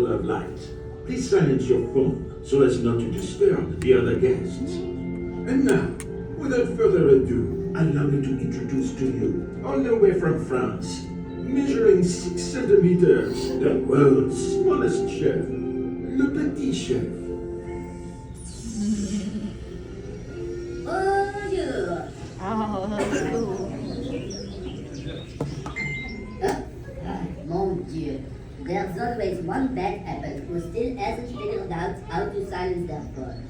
level of light. Please silence your phone so as not to disturb the other guests. And now, without further ado, allow me to introduce to you, all the way from France, measuring 6 centimeters, the world's smallest chef, Le Petit Chef. Bonjour. Oh, that's cool. Mon Dieu. There's always one bad apple who still hasn't figured out how to silence their phone.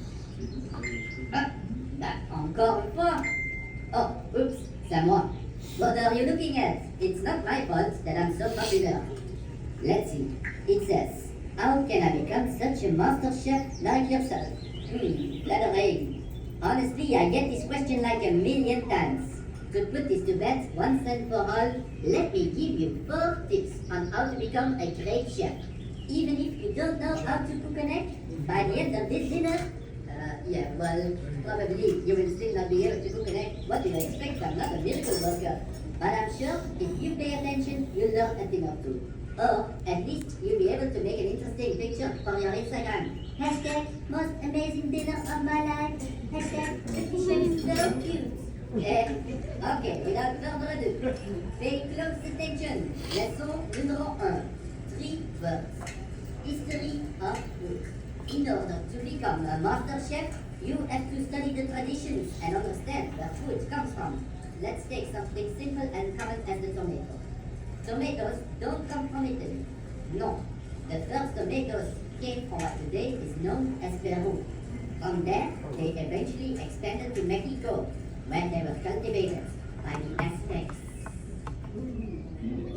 Encore une fois. Oh, oops, c'est moi. What are you looking at? It's not my fault that I'm so popular. Let's see. It says, how can I become such a master chef like yourself? Flattering. Honestly, I get this question like a million times. To put this to bed once and for all, let me give you 4 tips on how to become a great chef. Even if you don't know how to cook an egg, by the end of this dinner, probably you will still not be able to cook an egg. What do you expect? I'm not a miracle worker. But I'm sure if you pay attention, you'll learn a thing or two. Or at least you'll be able to make an interesting picture for your Instagram. Hashtag most amazing dinner of my life. Hashtag the kitchen is so cute. Okay, without further ado, pay close attention. Leçon numéro 1. 3 words. History of food. In order to become a master chef, you have to study the traditions and understand where food comes from. Let's take something simple and common as the tomato. Tomatoes don't come from Italy. No. The first tomatoes came from what today is known as Peru. From there, they eventually expanded to Mexico, where they were cultivated by the Aztecs.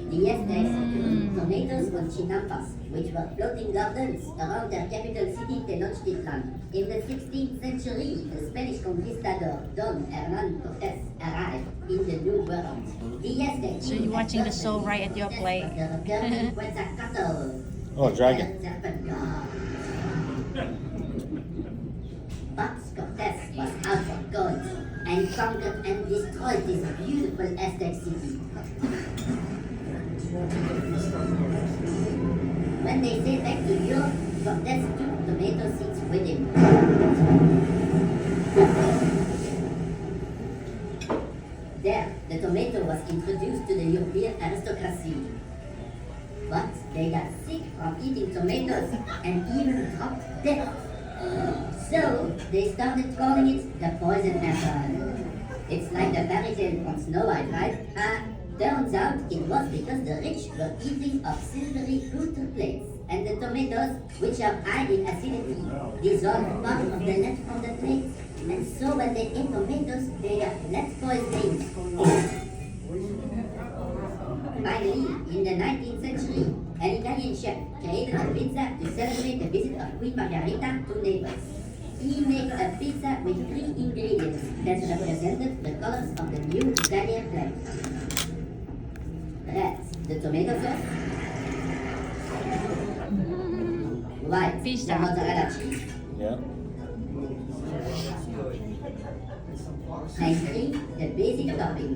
The Aztecs grew tomatoes on chinampas, which were floating gardens around their capital city Tenochtitlan. In the 16th century, the Spanish conquistador Don Hernán Cortés arrived in the New World. The Aztecs So you're watching the show right at your plate. Oh, dragon. But Cortés was out for gold and conquered and destroyed this beautiful Aztec city. When they sailed back to Europe, Cortés took tomato seeds with him. There, the tomato was introduced to the European aristocracy. But they got sick from eating tomatoes and even dropped dead. So they started calling it the poison apple. It's like the fairy tale from Snow White, right? Turns out it was because the rich were eating of silvery pewter plates, and the tomatoes, which are high in acidity, dissolved part of the lead from the plates. And so when they ate tomatoes, they got lead poisoning. Finally, in the 19th century, an Italian chef created a pizza to celebrate the visit of Queen Margherita to Naples. He made a pizza with 3 ingredients that represented the colors of the new Italian flag. Red, the tomato sauce. White, Pizza. the mozzarella cheese. Yeah. And green, the basic topping.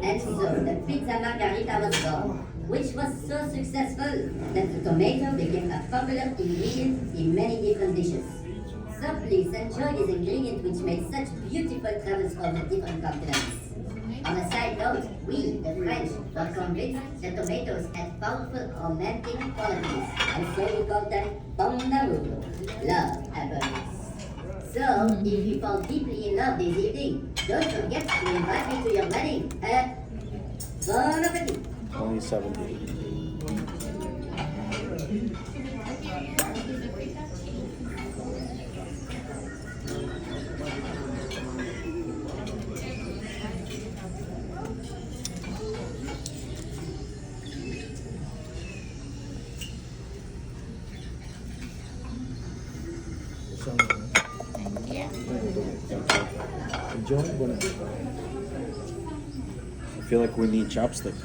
And so the pizza margherita was born, which was so successful that the tomato became a popular ingredient in many different dishes. So please enjoy this ingredient which made such beautiful travels over different continents. On a side note, we, the French, were convinced that tomatoes had powerful romantic qualities, and so we called them pommes d'amour, love apples. So, if you fall deeply in love this evening, don't forget to invite me to your wedding. Bon appetit! 2070. Enjoy. I feel like we need chopsticks.